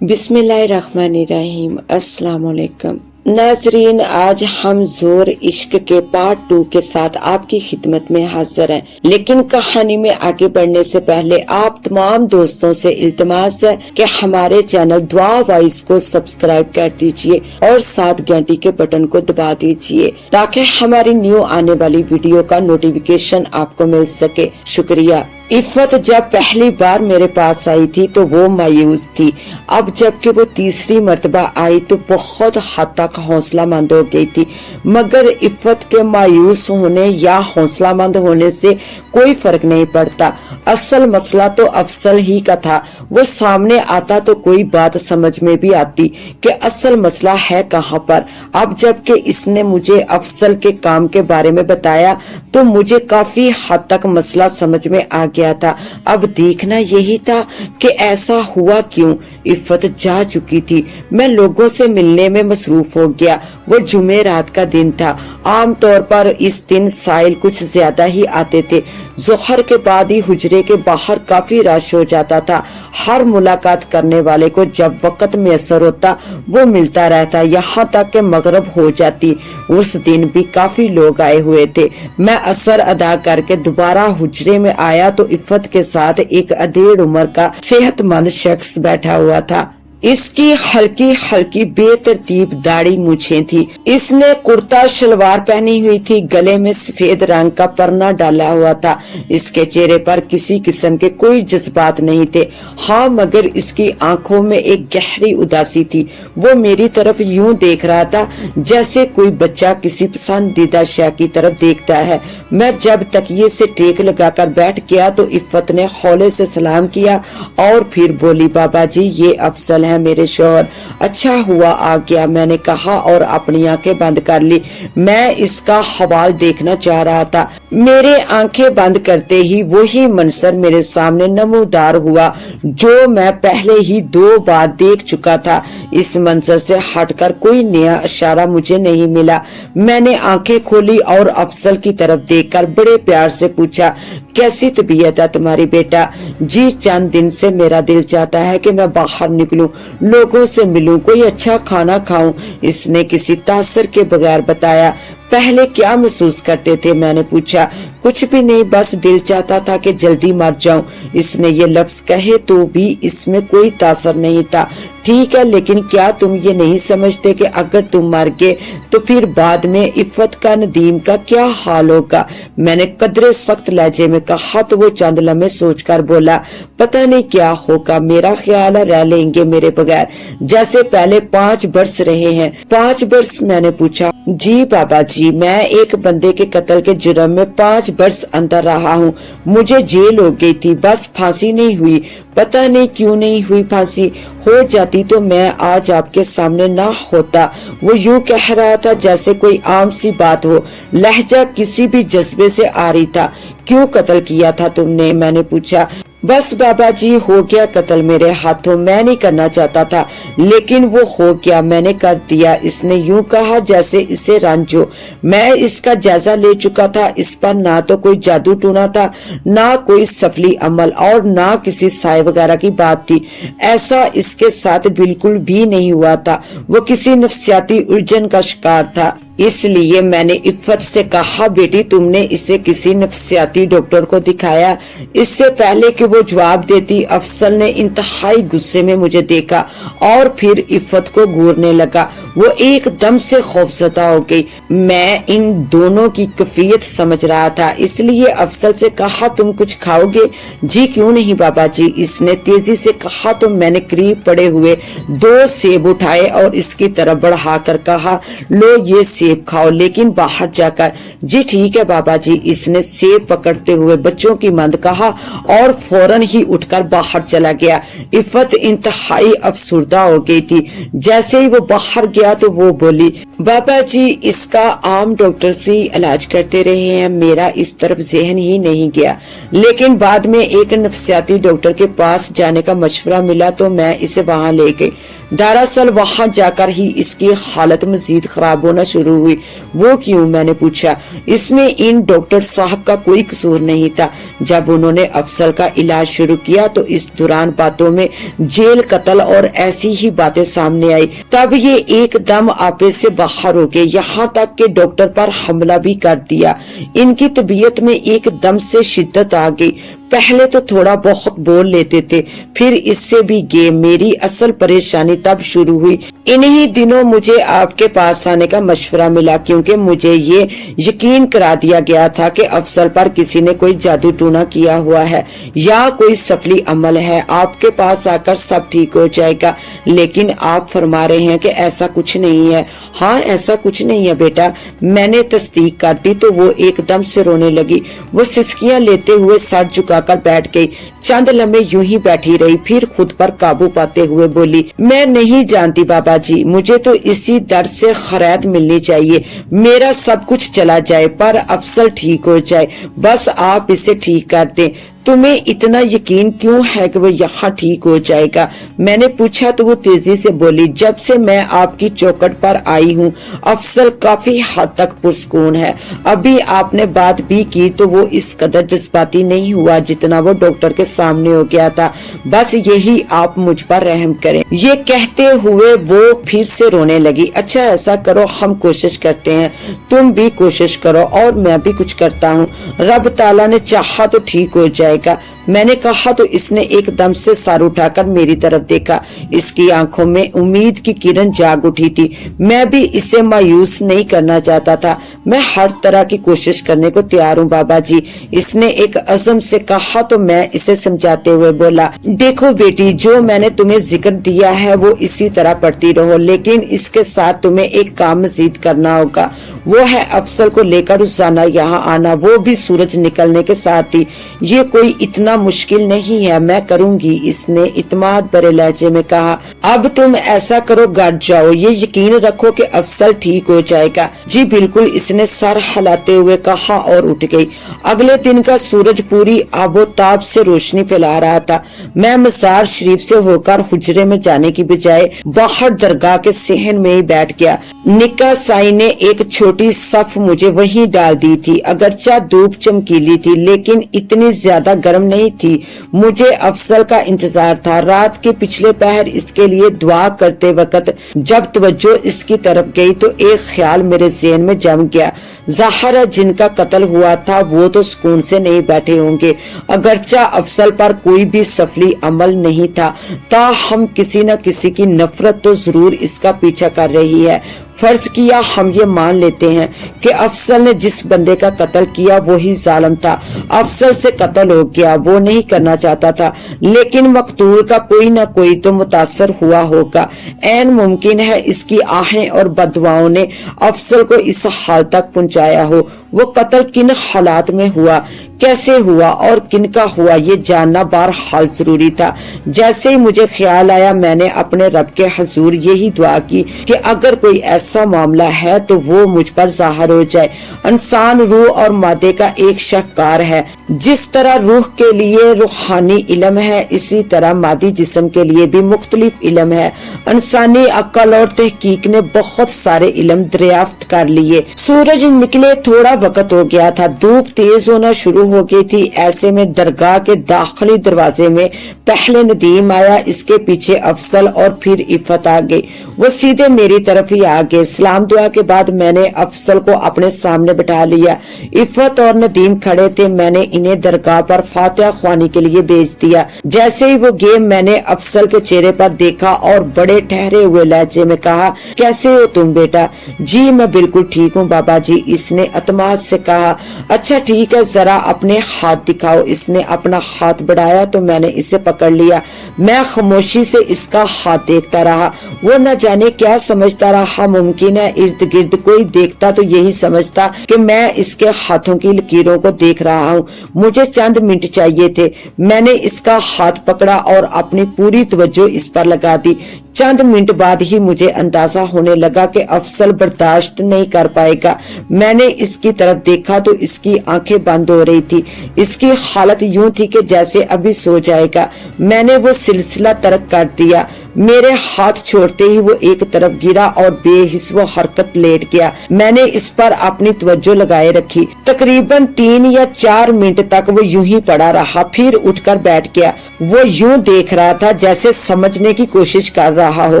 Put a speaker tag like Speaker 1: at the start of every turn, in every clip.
Speaker 1: बिस्मिल्लाहिर्रहमानिर्रहीम। अस्सलाम वालेकुम नाजरीन, आज हम जोर इश्क के पार्ट 2 के साथ आपकी खिदमत में हाजिर हैं। लेकिन कहानी में आगे बढ़ने से पहले आप तमाम दोस्तों से इल्तिमास है कि हमारे चैनल दुआ वॉइस को सब्सक्राइब कर दीजिए और साथ घंटी के बटन को दबा दीजिए ताकि हमारी न्यू आने वाली वीडियो का नोटिफिकेशन आपको मिल सके। शुक्रिया। इफ़त जब पहली बार मेरे पास आई थी तो वो मायूस थी। अब जबकि वो तीसरी मर्तबा आई तो बहुत हद तक हौसला मंद हो गई थी। मगर इफ़त के मायूस होने या हौसला मंद होने से कोई फर्क नहीं पड़ता। असल मसला तो अफसल ही का था। वो सामने आता तो कोई बात समझ में भी आती कि असल मसला है कहाँ पर। अब जबकि इसने मुझे अफसल के काम के बारे में बताया तो मुझे काफी हद तक मसला समझ में आ गया था। अब देखना यही था कि ऐसा हुआ क्यों। इफ़त जा चुकी थी। मैं लोगों से मिलने में मसरूफ हो गया। वो जुमे रात का दिन था। आम तौर पर इस दिन साइल कुछ ज्यादा ही आते थे। जोहर के बाद ही हुजरे के बाहर काफी रश हो जाता था। हर मुलाकात करने वाले को जब वक्त मैसर होता वो मिलता रहता, यहाँ तक कि मगरिब हो जाती। उस दिन भी काफी लोग आए हुए थे। मैं असर अदा करके दोबारा हुजरे में आया तो इफ़त के साथ एक अधेड़ उम्र का सेहतमंद शख्स बैठा हुआ था। इसकी हल्की हल्की बेतरतीब दाढ़ी मूछें थी। इसने कुर्ता शलवार पहनी हुई थी। गले में सफेद रंग का परना डाला हुआ था। इसके चेहरे पर किसी किस्म के कोई जज्बात नहीं थे। हाँ, मगर इसकी आंखों में एक गहरी उदासी थी। वो मेरी तरफ यूं देख रहा था जैसे कोई बच्चा किसी पसंदीदा शय की तरफ देखता है। मैं जब तकिए से टेक लगाकर बैठ गया तो इफ़त ने हौले से सलाम किया और फिर बोली, बाबा जी ये अफसल है मेरे शोहर। अच्छा हुआ आ गया, मैंने कहा और अपनी आंखें बंद कर ली। मैं इसका हवाल देखना चाह रहा था। मेरे आंखें बंद करते ही वही मंजर मेरे सामने नमूदार हुआ जो मैं पहले ही 2 बार देख चुका था। इस मंजर से हटकर कोई नया इशारा मुझे नहीं मिला। मैंने आंखें खोली और अफसल की तरफ देखकर बड़े प्यार से पूछा, कैसी तबीयत है तुम्हारी बेटा? जी चंद दिन से मेरा दिल चाहता है कि मैं बाहर निकलूं, लोगों से मिलूं, कोई अच्छा खाना खाऊं। इसने किसी तासर के बगैर बताया। पहले क्या महसूस करते थे? मैंने पूछा। कुछ भी नहीं, बस दिल चाहता था कि जल्दी मर जाऊं। इसने ये लफ्ज कहे तो भी इसमें कोई तासर नहीं था। ठीक है, लेकिन क्या तुम ये नहीं समझते कि अगर तुम मर गए तो फिर बाद में इफ़त का नदीम का क्या हाल होगा? मैंने कदरे सख्त लहजे में कहा तो वो चंद लम्हे सोचकर बोला, पता नहीं क्या होगा, मेरा ख्याल है रह लेंगे मेरे बगैर जैसे पहले 5 बरस रहे हैं। 5 बरस? मैंने पूछा। जी बाबा जी, मैं एक बंदे के कत्ल के जुर्म में 5 बरस अंदर रहा हूँ। मुझे जेल हो गई थी, बस फांसी नहीं हुई। पता नहीं क्यों नहीं हुई फांसी। हो जाती तो मैं आज आपके सामने ना होता। वो यूं कह रहा था जैसे कोई आम सी बात हो। लहजा किसी भी जज्बे से आ रही था। क्यों कत्ल किया था तुमने? मैंने पूछा। बस बाबा जी, हो गया कत्ल मेरे हाथों। मैं नहीं करना चाहता था लेकिन वो हो गया, मैंने कर दिया। इसने यूं कहा जैसे इसे रंज हो। मैं इसका जायजा ले चुका था। इस पर ना तो कोई जादू टूना था, ना कोई सफली अमल और ना किसी साय वगैरह की बात थी। ऐसा इसके साथ बिल्कुल भी नहीं हुआ था। वो किसी नफ्सियाती उलझन का शिकार था। इसलिए मैंने इफ़त से कहा, बेटी तुमने इसे किसी नफ्सियाती डॉक्टर को दिखाया? इससे पहले कि वो जवाब देती अफसल ने इंतहाई गुस्से में मुझे देखा और फिर इफ़त को घूरने लगा। वो एकदम से खौफजदा हो गई। मैं इन दोनों की कैफियत समझ रहा था, इसलिए अफसल से कहा, तुम कुछ खाओगे? जी क्यों नहीं बाबा जी, इसने तेजी से कहा। तो मैंने करीब पड़े हुए 2 सेब उठाए और इसकी तरफ बढ़ाकर कहा, लो ये सेब खाओ, लेकिन बाहर जाकर। जी ठीक है बाबा जी, इसने सेब पकड़ते हुए बच्चों की मंद कहा और फौरन ही उठकर बाहर चला गया। इफ़त इंतहाई अफसुर्दा हो गई थी। जैसे ही वो बाहर किया तो वो बोली, बाबा जी इसका आम डॉक्टर से इलाज करते रहे हैं, मेरा इस तरफ ज़हन ही नहीं गया। लेकिन बाद में एक नफ्सियाती डॉक्टर के पास जाने का मशवरा मिला तो मैं इसे वहां ले गई। दरअसल वहां जाकर ही इसकी हालत मजीद खराब होना शुरू हुई। वो क्यों, मैंने पूछा। इसमें इन डॉक्टर साहब का कोई कसूर नहीं था। जब उन्होंने अफसल का इलाज शुरू किया तो इस दौरान बातों में जेल, कत्ल और ऐसी ही बातें सामने आई। तब ये एकदम आपे से बाहर हो गए, यहाँ तक कि डॉक्टर पर हमला भी कर दिया। इनकी तबीयत में एकदम से शिद्दत आ गई। पहले तो थोड़ा बहुत बोल लेते थे, फिर इससे भी गए। मेरी असल परेशानी तब शुरू हुई। इन्हीं दिनों मुझे आपके पास आने का मशवरा मिला, क्योंकि मुझे ये यकीन करा दिया गया था कि अफसल पर किसी ने कोई जादू टूना किया हुआ है या कोई सफली अमल है। आपके पास आकर सब ठीक हो जाएगा, लेकिन आप फरमा रहे हैं कि ऐसा कुछ नहीं है। हाँ, ऐसा कुछ नहीं है बेटा। मैंने तस्दीक कर दी तो वो एकदम से रोने लगी। वो सिसकियां लेते हुए सर झुकाकर बैठ गई। चंद लम्हे यूं ही बैठी रही, फिर खुद पर काबू पाते हुए बोली, मैं नहीं जानती बाबा जी, मुझे तो इसी दर्द से खैरात मिलनी चाहिए। मेरा सब कुछ चला जाए पर अफसल ठीक हो जाए, बस आप इसे ठीक कर दें। तुम्हें इतना यकीन क्यों है कि वो यहाँ ठीक हो जाएगा? मैंने पूछा तो वो तेजी से बोली, जब से मैं आपकी चौखट पर आई हूँ अफसल काफी हद तक पुरसकून है। अभी आपने बात भी की तो वो इस कदर जज्बाती नहीं हुआ जितना वो डॉक्टर के सामने हो गया था। बस यही आप मुझ पर रहम करें। ये कहते हुए वो फिर से रोने लगी। अच्छा ऐसा करो, हम कोशिश करते हैं, तुम भी कोशिश करो और मैं भी कुछ करता हूँ। रब ताला ने चाहा तो ठीक हो जाएगा। मैंने कहा तो इसने एकदम से सर उठाकर मेरी तरफ देखा। इसकी आंखों में उम्मीद की किरण जाग उठी थी। मैं भी इसे मायूस नहीं करना चाहता था। मैं हर तरह की कोशिश करने को तैयार हूँ बाबा जी, इसने एक अज़म से कहा तो मैं इसे समझाते हुए बोला, देखो बेटी, जो मैंने तुम्हें जिक्र दिया है वो इसी तरह पढ़ती रहो, लेकिन इसके साथ तुम्हें एक काम मजीद करना होगा। वो है अफसल को लेकर रोजाना यहाँ आना, वो भी सूरज निकलने के साथ ही। ये कोई इतना मुश्किल नहीं है, मैं करूंगी, इसने इत्मीनान भरे लहजे में कहा। अब तुम ऐसा करो, घर जाओ, ये यकीन रखो कि अफसल ठीक हो जाएगा। जी बिल्कुल, इसने सर हिलाते हुए कहा और उठ गई। अगले दिन का सूरज पूरी आबोताब से रोशनी फैला रहा था। मैं मज़ार शरीफ से होकर हुजरे में जाने की बजाय बाहर दरगाह के सहन में ही बैठ गया। निका साई ने एक छोटी सफ मुझे वहीं डाल दी थी। अगरचा धूप चमकीली थी लेकिन इतनी ज्यादा गर्म नहीं थी। मुझे अफसल का इंतजार था। रात के पिछले पहर इसके लिए दुआ करते वक्त जब तवज्जो इसकी तरफ गई तो एक ख्याल मेरे ज़हन में जम गया। ज़ाहिर है जिनका कत्ल हुआ था वो तो सुकून से नहीं बैठे होंगे। अगरचा अफसल पर कोई भी सफली अमल नहीं था, ताहम किसी न किसी की नफरत तो जरूर इसका पीछा कर रही है। फर्ज किया हम ये मान लेते हैं कि अफसल ने जिस बंदे का कत्ल किया वही जालिम था। अफसल से कत्ल हो गया, वो नहीं करना चाहता था, लेकिन मकतूल का कोई ना कोई तो मुतासर हुआ होगा। ऐन मुमकिन है इसकी आहें और बददुआओं ने अफसल को इस हाल तक पहुंचाया हो। वो कत्ल किन हालात में हुआ, कैसे हुआ और किनका हुआ, ये जानना बहरहाल जरूरी था। जैसे ही मुझे ख्याल आया मैंने अपने रब के हुजूर यही दुआ की कि अगर कोई ऐसा मामला है तो वो मुझ पर जाहिर हो जाए। इंसान रूह और मादे का एक शहकार है। जिस तरह रूह के लिए रूहानी इल्म है, इसी तरह मादी जिस्म के लिए भी मुख्तलिफ इल्म है। इंसानी अक्ल और तहकीक ने बहुत सारे इल्म दरियाफ्त कर लिए। सूरज निकले थोड़ा वक्त हो गया था, धूप तेज होना शुरू हो गई थी। ऐसे में दरगाह के दाखिली दरवाजे में पहले नदीम आया, इसके पीछे अफसल और फिर इफ़त आ गई। वो सीधे मेरी तरफ ही आ गए। सलाम दुआ के बाद मैंने अफसल को अपने सामने बैठा लिया। इफ़त और नदीम खड़े थे। मैंने इन्हें दरगाह पर फातिहा ख्वानी के लिए भेज दिया। जैसे ही वो गए मैंने अफसल के चेहरे पर देखा और बड़े ठहरे हुए लहजे में कहा, कैसे हो तुम बेटा? जी मैं बिल्कुल ठीक हूँ बाबा जी, इसने अतमाद से कहा। अच्छा ठीक है, जरा अपने हाथ दिखाओ। इसने अपना हाथ बढ़ाया तो मैंने इसे पकड़ लिया। मैं खामोशी से इसका हाथ देखता रहा। वो न जाने क्या समझता रहा। मुमकिन है इर्द गिर्द कोई देखता तो यही समझता कि मैं इसके हाथों की लकीरों को देख रहा हूँ। मुझे चंद मिनट चाहिए थे। मैंने इसका हाथ पकड़ा और अपनी पूरी तवज्जो इस पर लगा दी। चंद मिनट बाद ही मुझे अंदाजा होने लगा कि अफसल बर्दाश्त नहीं कर पाएगा। मैंने इसकी तरफ देखा तो इसकी आंखें बंद हो रही थी। इसकी हालत यूं थी कि जैसे अभी सो जाएगा। मैंने वो सिलसिला तर्क कर दिया। मेरे हाथ छोड़ते ही वो एक तरफ गिरा और बेहिस वो हरकत लेट गया। मैंने इस पर अपनी तवज्जो लगाए रखी। तकरीबन 3 या 4 मिनट तक वो यूं ही पड़ा रहा, फिर उठकर बैठ गया। वो यूं देख रहा था जैसे समझने की कोशिश कर रहा हो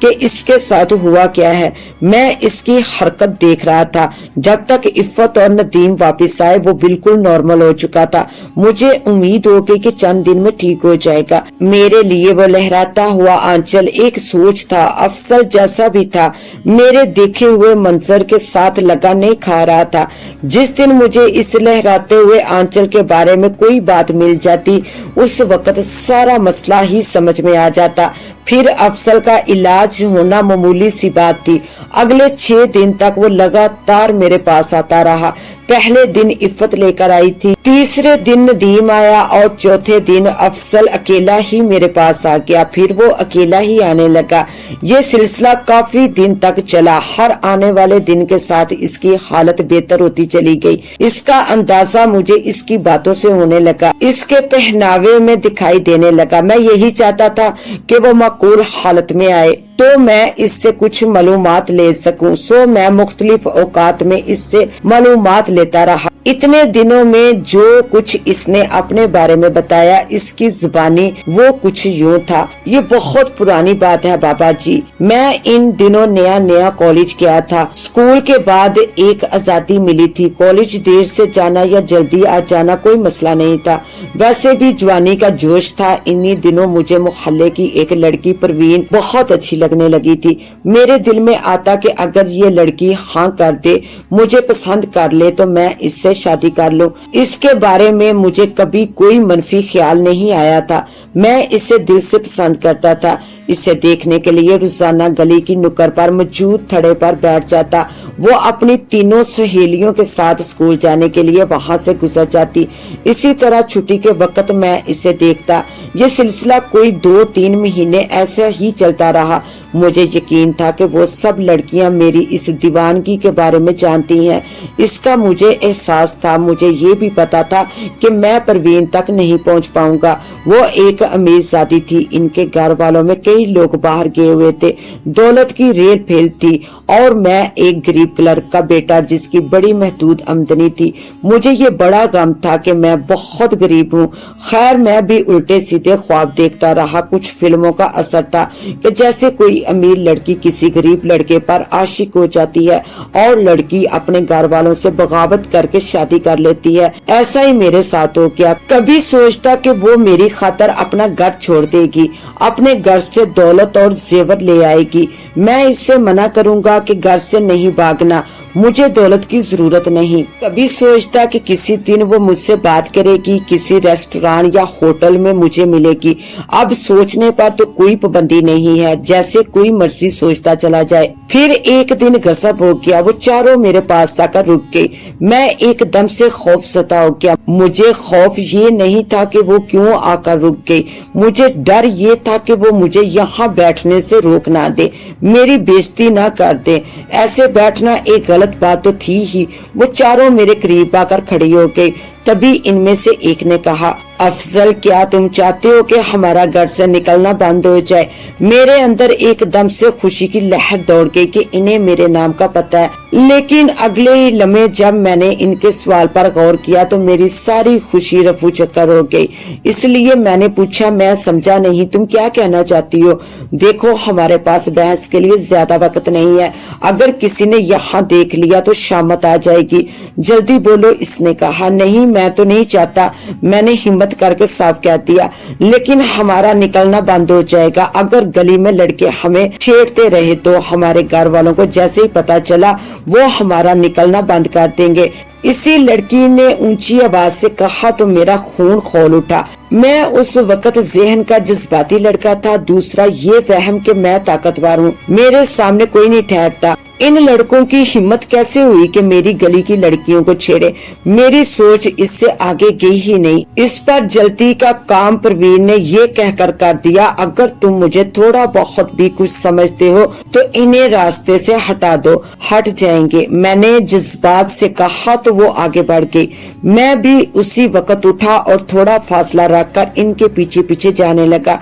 Speaker 1: कि इसके साथ हुआ क्या है। मैं इसकी हरकत देख रहा था। जब तक इफ़्फ़त और नदीम वापस आए वो बिल्कुल नॉर्मल हो चुका था। मुझे उम्मीद हो गई कि चंद दिन में ठीक हो जाएगा। मेरे लिए वो लहराता हुआ आंचल एक सोच था। अफसल जैसा भी था, मेरे देखे हुए मंजर के साथ लगा नहीं खा रहा था। जिस दिन मुझे इस लहराते हुए आंचल के बारे में कोई बात मिल जाती, उस वक्त सारा मसला ही समझ में आ जाता। फिर अफसल का इलाज होना मामूली सी बात थी। अगले 6 दिन तक वो लगातार मेरे पास आता रहा। पहले दिन इफ़्फ़त लेकर आई थी, तीसरे दिन नदीम आया और चौथे दिन अफसल अकेला ही मेरे पास आ गया। फिर वो अकेला ही आने लगा। ये सिलसिला काफी दिन तक चला। हर आने वाले दिन के साथ इसकी हालत बेहतर होती चली गई। इसका अंदाजा मुझे इसकी बातों से होने लगा, इसके पहनावे में दिखाई देने लगा। मैं यही चाहता था कि वो माकूल हालत में आए तो मैं इससे कुछ मालूमात ले सकूं। सो मैं मुख्तलिफ औकात में इससे मालूमात लेता रहा। इतने दिनों में जो कुछ इसने अपने बारे में बताया, इसकी जुबानी वो कुछ यूं था। ये बहुत पुरानी बात है बाबा जी। मैं इन दिनों नया नया कॉलेज गया था। स्कूल के बाद एक आजादी मिली थी। कॉलेज देर से जाना या जल्दी आ जाना कोई मसला नहीं था। वैसे भी जवानी का जोश था। इन्हीं दिनों मुझे मोहल्ले की एक लड़की परवीन बहुत अच्छी लगने लगी थी। मेरे दिल में आता कि अगर ये लड़की हाँ कर दे, मुझे पसंद कर ले तो मैं इससे शादी कर लूं। इसके बारे में मुझे कभी कोई मनफी ख्याल नहीं आया था। मैं इसे दिल से पसंद करता था। इसे देखने के लिए रोजाना गली की नुक्कड़ पर मौजूद थड़े पर बैठ जाता। वो अपनी तीनों सहेलियों के साथ स्कूल जाने के लिए वहां से गुजर जाती। इसी तरह छुट्टी के वक्त मैं इसे देखता। ये सिलसिला कोई 2-3 महीने ऐसा ही चलता रहा। मुझे यकीन था कि वो सब लड़कियां मेरी इस दीवानगी के बारे में जानती हैं। इसका मुझे एहसास था। मुझे ये भी पता था कि मैं परवीन तक नहीं पहुंच पाऊंगा। वो एक अमीर जादी थी। इनके घर वालों में कई लोग बाहर गए हुए थे। दौलत की रेल फेल थी और मैं एक गरीब क्लर्क का बेटा जिसकी बड़ी महदूद आमदनी थी। मुझे ये बड़ा गम था कि मैं बहुत गरीब हूँ। खैर मैं भी उल्टे सीधे ख्वाब देखता रहा। कुछ फिल्मों का असर था कि जैसे कोई अमीर लड़की किसी गरीब लड़के पर आशिक हो जाती है और लड़की अपने घर वालों से बगावत करके शादी कर लेती है। ऐसा ही मेरे साथ हो गया। कभी सोचता कि वो मेरी खातर अपना घर छोड़ देगी, अपने घर से दौलत और जेवर ले आएगी। मैं इससे मना करूंगा कि घर से नहीं भागना, मुझे दौलत की जरूरत नहीं। कभी सोचता कि किसी दिन वो मुझसे बात करेगी, किसी रेस्टोरेंट या होटल में मुझे मिलेगी। अब सोचने पर तो कोई पाबंदी नहीं है, जैसे कोई मर्जी सोचता चला जाए। फिर एक दिन गजब हो गया। वो चारों मेरे पास आकर रुक गई। मैं एकदम से खौफ सता हो गया। मुझे खौफ ये नहीं था कि वो क्यों आकर रुक गई, मुझे डर ये था कि वो मुझे यहाँ बैठने से रोक ना दे, मेरी बेइज्जती ना कर दे। ऐसे बैठना एक गलत बात तो थी ही। वो चारों मेरे करीब आकर खड़ी हो गई। तभी इनमें से एक ने कहा, अफजल क्या तुम चाहते हो कि हमारा घर से निकलना बंद हो जाए? मेरे अंदर एकदम से खुशी की लहर दौड़ गई कि इन्हें मेरे नाम का पता है। लेकिन अगले ही लम्हे जब मैंने इनके सवाल पर गौर किया तो मेरी सारी खुशी रफू चक्कर हो गई। इसलिए मैंने पूछा, मैं समझा नहीं, तुम क्या कहना चाहती हो? देखो हमारे पास बहस के लिए ज्यादा वक्त नहीं है। अगर किसी ने यहाँ देख लिया तो शामत आ जाएगी। जल्दी बोलो। इसने कहा, नहीं मैं तो नहीं चाहता। मैंने हिम्मत करके साफ कह दिया, लेकिन हमारा निकलना बंद हो जाएगा। अगर गली में लड़के हमें छेड़ते रहे तो हमारे घर वालों को जैसे ही पता चला वो हमारा निकलना बंद कर देंगे। اسی لڑکی نے اونچی آواز سے کہا تو میرا خون کھول اٹھا۔ میں اس وقت ذہن کا جذباتی لڑکا تھا، دوسرا یہ وہم کہ میں طاقتور ہوں، میرے سامنے کوئی نہیں ٹھہرتا۔ ان لڑکوں کی ہمت کیسے ہوئی کہ میری گلی کی لڑکیوں کو چھیڑے؟ میری سوچ اس سے آگے گئی ہی نہیں۔ اس پر جلتی کا کام پروین نے یہ کہہ کر دیا، اگر تم مجھے تھوڑا بہت بھی کچھ سمجھتے ہو تو انہیں راستے سے ہٹا دو، ہٹ جائیں گے۔ میں نے جذبات سے کہا تو وہ آگے بڑھ گئی۔ میں بھی اسی وقت اٹھا اور تھوڑا فاصلہ رکھ کر ان کے پیچھے پیچھے جانے لگا۔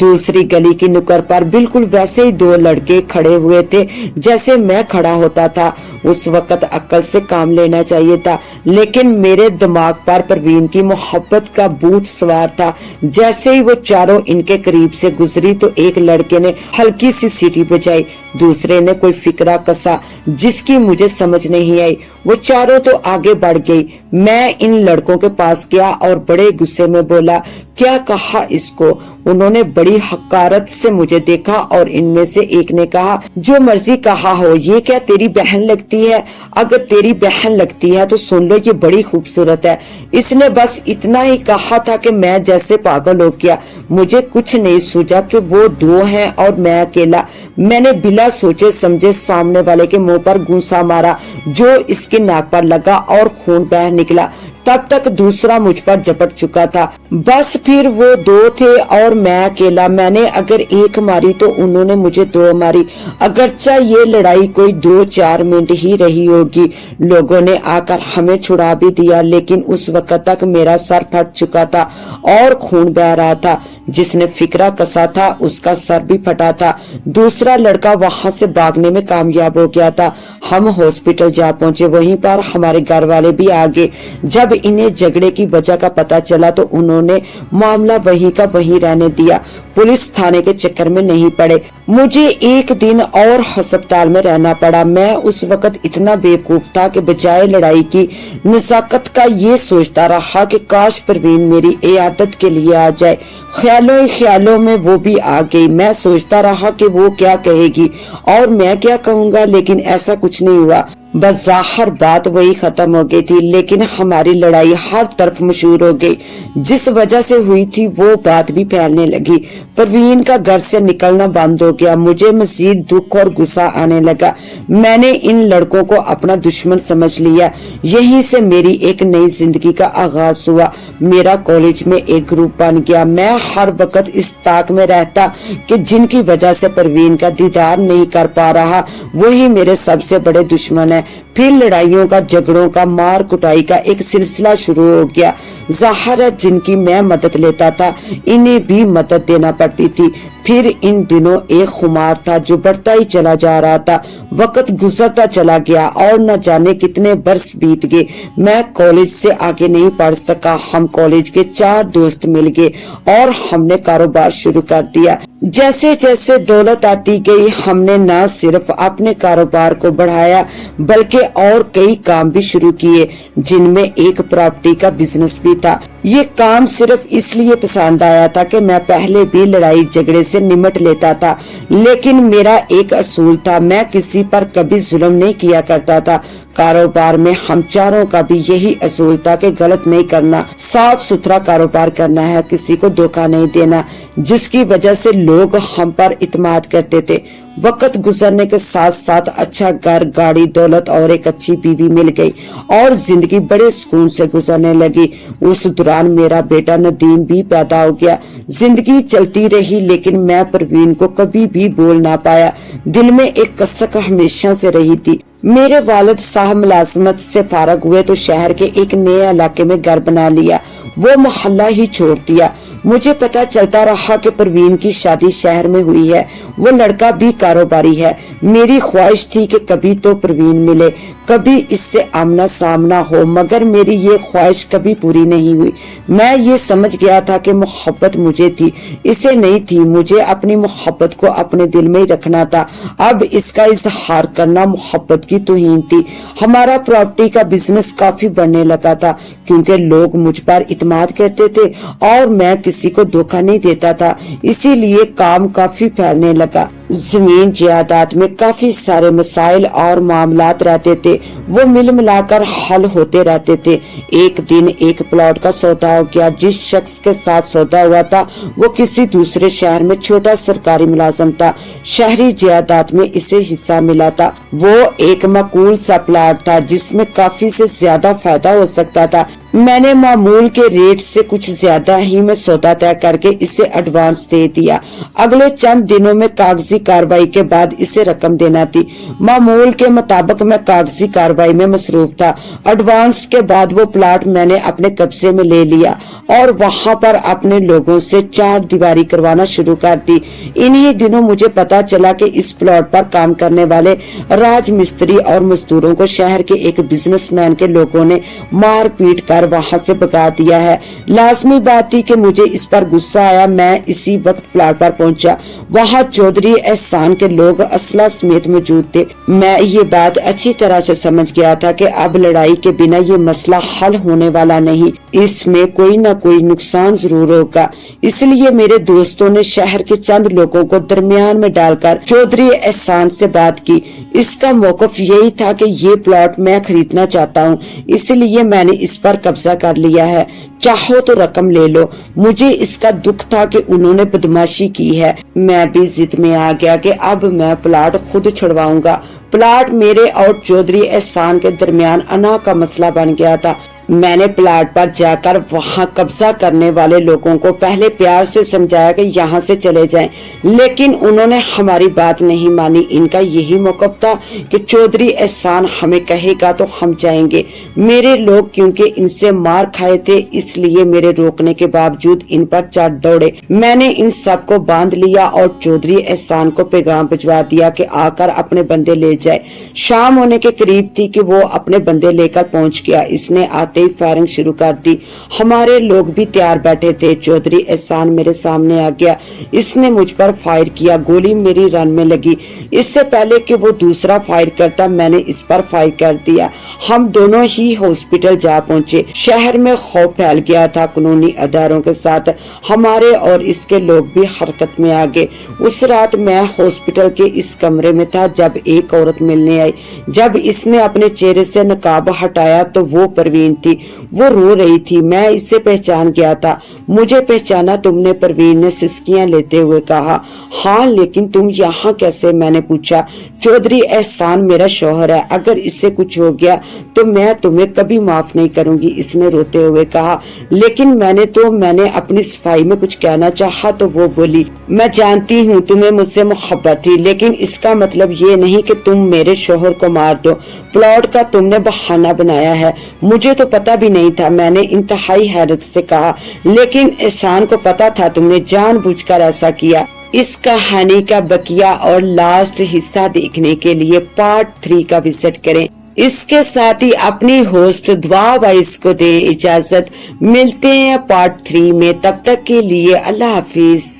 Speaker 1: دوسری گلی کی نکر پر بالکل ویسے ہی دو لڑکے کھڑے ہوئے تھے جیسے میں کھڑا ہوتا تھا۔ اس وقت عقل سے کام لینا چاہیے تھا، لیکن میرے دماغ پر پروین کی محبت کا بھوت سوار تھا۔ جیسے ہی وہ چاروں ان کے قریب سے گزری تو ایک لڑکے نے ہلکی سی سیٹی بجائی، دوسرے نے کوئی فقرہ کسا جس کی مجھے سمجھ نہیں آئی۔ وہ چاروں تو آگے بڑھ گئی۔ میں ان لڑکوں کے پاس گیا اور بڑے غصے میں بولا، کیا کہا اس کو؟ انہوں نے بڑی حقارت سے مجھے دیکھا اور ان میں سے ایک نے کہا، جو مرضی کہا ہو، یہ کیا تیری بہن لگتی ہے؟ اگر تیری بہن لگتی ہے تو سن لو، یہ بڑی خوبصورت ہے۔ اس نے بس اتنا ہی کہا تھا کہ میں جیسے پاگل ہو گیا۔ مجھے کچھ نہیں سوجا کہ وہ دو ہیں اور میں اکیلا۔ میں نے بلا سوچے سمجھے سامنے والے کے منہ پر گھونسا مارا جو اس کی ناک پر لگا اور خون بہہ نکلا۔ تب تک دوسرا مجھ پر جپٹ چکا تھا۔ بس پھر وہ دو تھے اور میں اکیلا۔ میں نے اگر ایک ماری تو انہوں نے مجھے دو ماری۔ اگرچہ یہ لڑائی کوئی 2-4 منٹ ہی رہی ہوگی، لوگوں نے آ کر ہمیں چھڑا بھی دیا، لیکن اس وقت تک میرا سر پھٹ چکا تھا اور خون بہ رہا تھا۔ جس نے فقرہ کسا تھا اس کا سر بھی پھٹا تھا۔ دوسرا لڑکا وہاں سے بھاگنے میں کامیاب ہو گیا تھا۔ ہم ہاسپٹل جا پہنچے، وہیں پر ہمارے گھر والے بھی آگے۔ جب انہیں جھگڑے کی وجہ کا پتہ چلا تو انہوں نے معاملہ وہیں کا وہیں رہنے دیا، پولیس تھانے کے چکر میں نہیں پڑے۔ مجھے ایک دن اور ہسپتال میں رہنا پڑا۔ میں اس وقت اتنا بیوقوف تھا کہ بجائے لڑائی کی نزاکت کا یہ سوچتا رہا کہ کاش پروین میری عیادت کے لیے آ جائے۔ خیالوں میں وہ بھی آ گئی۔ میں سوچتا رہا کہ وہ کیا کہے گی اور میں کیا کہوں گا، لیکن ایسا کچھ نہیں ہوا۔ بظاہر بات وہی ختم ہو گئی تھی، لیکن ہماری لڑائی ہر طرف مشہور ہو گئی۔ جس وجہ سے ہوئی تھی وہ بات بھی پھیلنے لگی۔ پروین کا گھر سے نکلنا بند ہو گیا۔ مجھے مزید دکھ اور غصہ آنے لگا۔ میں نے ان لڑکوں کو اپنا دشمن سمجھ لیا۔ یہیں سے میری ایک نئی زندگی کا آغاز ہوا۔ میرا کالج میں ایک گروپ بن گیا۔ میں ہر وقت اس طاق میں رہتا کہ جن کی وجہ سے پروین کا دیدار نہیں کر پا رہا وہی میرے سب سے بڑے دشمن ہیں۔ پھر لڑائیوں کا، جھگڑوں کا، مار کٹائی کا ایک سلسلہ شروع ہو گیا۔ ظاہر ہے جن کی میں مدد لیتا تھا انہیں بھی مدد دینا پڑتی تھی۔ پھر ان دنوں ایک خمار تھا جو بڑھتا ہی چلا جا رہا تھا۔ وقت گزرتا چلا گیا اور نہ جانے کتنے برس بیت گئے۔ میں کالج سے آگے نہیں پڑھ سکا۔ ہم کالج کے 4 دوست مل گئے اور ہم نے کاروبار شروع کر دیا۔ جیسے جیسے دولت آتی گئی ہم نے نہ صرف اپنے کاروبار کو بڑھایا بلکہ اور کئی کام بھی شروع کیے، جن میں ایک پراپرٹی کا بزنس بھی تھا۔ یہ کام صرف اس لیے پسند آیا تھا کہ میں پہلے بھی لڑائی جھگڑے سے نمٹ لیتا تھا، لیکن میرا ایک اصول تھا، میں کسی پر کبھی ظلم نہیں کیا کرتا تھا۔ کاروبار میں ہم چاروں کا بھی یہی اصول تھا کہ غلط نہیں کرنا، صاف ستھرا کاروبار کرنا ہے، کسی کو دھوکہ نہیں دینا، جس کی وجہ سے لوگ ہم پر اعتماد کرتے تھے۔ وقت گزرنے کے ساتھ ساتھ اچھا گھر، گاڑی، دولت اور ایک اچھی بیوی مل گئی اور زندگی بڑے سکون سے گزرنے لگی۔ اس دوران میرا بیٹا ندیم بھی پیدا ہو گیا۔ زندگی چلتی رہی لیکن میں پروین کو کبھی بھی بول نہ پایا۔ دل میں ایک کسک ہمیشہ سے رہی تھی۔ میرے والد صاحب ملازمت سے فارغ ہوئے تو شہر کے ایک نئے علاقے میں گھر بنا لیا، وہ محلہ ہی چھوڑ دیا۔ مجھے پتا چلتا رہا کہ پروین کی شادی شہر میں ہوئی ہے، وہ لڑکا بھی کاروباری ہے۔ میری خواہش تھی کہ کبھی تو پروین ملے، کبھی اس سے آمنا سامنا ہو، مگر میری یہ خواہش کبھی پوری نہیں ہوئی۔ میں یہ سمجھ گیا تھا کہ محبت مجھے تھی، اسے نہیں تھی۔ مجھے اپنی محبت کو اپنے دل میں ہی رکھنا تھا، اب اس کا اظہار کرنا محبت کی توہین تھی۔ ہمارا پراپرٹی کا بزنس کافی بڑھنے لگا تھا کیونکہ لوگ مجھ پر اعتماد کرتے تھے اور میں کسی کو دھوکہ نہیں دیتا تھا، اسی لیے کام کافی پھیلنے لگا۔ زمین جائیداد میں کافی سارے مسائل اور معاملات رہتے تھے، वो मिल मिलाकर हल होते रहते थे। एक दिन एक प्लॉट का सौदा हो गया। जिस शख्स के साथ सौदा हुआ था वो किसी दूसरे शहर में छोटा सरकारी मुलाजिम था। शहरी जायदाद में इसे हिस्सा मिला था। वो एक माकूल सा प्लॉट था जिसमें काफी से ज्यादा फायदा हो सकता था। मैंने मामूल के रेट से कुछ ज्यादा ही में सौदा तय करके इसे एडवांस दे दिया। अगले चंद दिनों में कागजी कार्रवाई के बाद इसे रकम देना थी। मामूल के मुताबिक मैं कागजी कार्रवाई में मसरूफ था। एडवांस के बाद वो प्लाट मैंने अपने कब्जे में ले लिया और वहां पर अपने लोगों से चार दीवारी करवाना शुरू कर दी। इन्हीं दिनों मुझे पता चला कि इस प्लॉट पर काम करने वाले राज मिस्त्री और मजदूरों को शहर के एक बिजनेसमैन के लोगों ने मार पीट कर वहां से भगा दिया है। लाजमी बात थी कि मुझे इस पर गुस्सा आया। मैं इसी वक्त प्लाट पर पहुंचा। वहां चौधरी एहसान के लोग असला समेत मौजूद थे। मैं ये बात अच्छी तरह से समझ गया था कि अब लड़ाई के बिना ये मसला हल होने वाला नहीं, इसमें कोई न कोई नुकसान जरूर होगा। इसलिए मेरे दोस्तों ने शहर के चंद लोगों को दरमियान में डालकर चौधरी एहसान से बात की। इसका मौकफ यही था कि ये प्लॉट मैं खरीदना चाहता हूँ, इसलिए मैंने इस पर कब्जा कर लिया है। चाहो तो रकम ले लो। मुझे इसका दुख था कि उन्होंने बदमाशी की है। मैं भी जिद में आ गया कि अब मैं प्लाट खुद छुड़वाऊंगा। प्लाट मेरे और चौधरी एहसान के दरमियान अना का मसला बन गया था। मैंने प्लाट पर जाकर वहां कब्जा करने वाले लोगों को पहले प्यार से समझाया कि यहाँ से चले जाएं, लेकिन उन्होंने हमारी बात नहीं मानी। इनका यही मौकफ था कि चौधरी एहसान हमें कहेगा तो हम जाएंगे। मेरे लोग क्योंकि इनसे मार खाए थे इसलिए मेरे रोकने के बावजूद इन पर चढ़ दौड़े। मैंने इन सब को बांध लिया और चौधरी एहसान को पैगाम भिजवा दिया कि आकर अपने बंदे ले जाए। शाम होने के करीब थी कि वो अपने बंदे लेकर पहुंच गया। इसने फायरिंग शुरू कर दी। हमारे लोग भी तैयार बैठे थे। चौधरी एहसान मेरे सामने आ गया। इसने मुझ पर फायर किया। गोली मेरी रन में लगी। इससे पहले कि वो दूसरा फायर करता मैंने इस पर फायर कर दिया। हम दोनों ही हॉस्पिटल जा पहुंचे। शहर में खौफ फैल गया था। कानूनी अदारों के साथ हमारे और इसके लोग भी हरकत में आ गए। उस रात मैं हॉस्पिटल के इस कमरे में था जब एक औरत मिलने आई। जब इसने अपने चेहरे से नकाब हटाया तो वो परवीन थी। वो रो रही थी। मैं इसे पहचान गया था। मुझे पहचाना तुमने? परवीन ने सिसकियां लेते हुए कहा। हाँ, लेकिन तुम यहाँ कैसे? मैंने पूछा। चौधरी एहसान मेरा शौहर है। अगर इससे कुछ हो गया तो मैं तुम्हें कभी माफ नहीं करूंगी, इसने रोते हुए कहा। लेकिन मैंने अपनी सफाई में कुछ कहना चाहा तो वो बोली, मैं जानती हूँ तुम्हें मुझसे मोहब्बत थी, लेकिन इसका मतलब ये नहीं कि तुम मेरे शौहर को मार दो। प्लॉट का तुमने बहाना बनाया है। मुझे तो पता भी नहीं था, मैंने इंतहाई हैरत से कहा। लेकिन एहसान को पता था तुमने जानबूझकर ऐसा किया। इस कहानी का बकिया और लास्ट हिस्सा देखने के लिए पार्ट 3 का विजिट करें। इसके साथ ही अपनी होस्ट दुआ वाइस को दे इजाजत। मिलते हैं पार्ट 3 में। तब तक के लिए अल्लाह हाफिज।